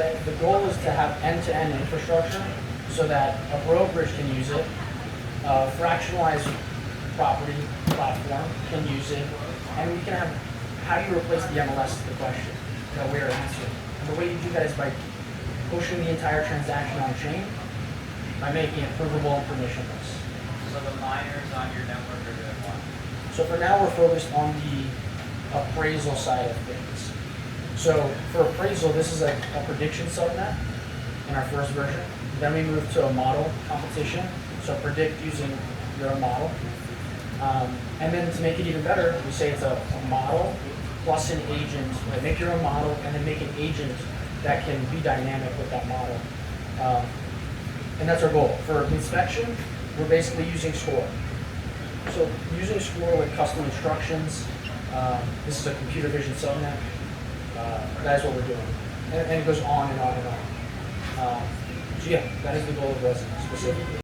the goal is to have end-to-end infrastructure so that a brokerage can use it, a fractionalized property platform can use it, and we can have, how do you replace the MLS is the question that we're answering. And the way you do that is by pushing the entire transaction on chain, by making it provable and permissionless. So the miners on your network are doing what? So for now, we're focused on the appraisal side of things. So for appraisal, this is a prediction subnet in our first version. Then we move to a model competition. So predict using your model. And then to make it even better, we say it's a model plus an agent. Right? Make your own model and then make an agent that can be dynamic with that model. And that's our goal. For inspection, we're basically using Score. So using Score with custom instructions, this is a computer vision subnet. That is what we're doing. And it goes on and on and on. So yeah, that is the goal of Resy specifically.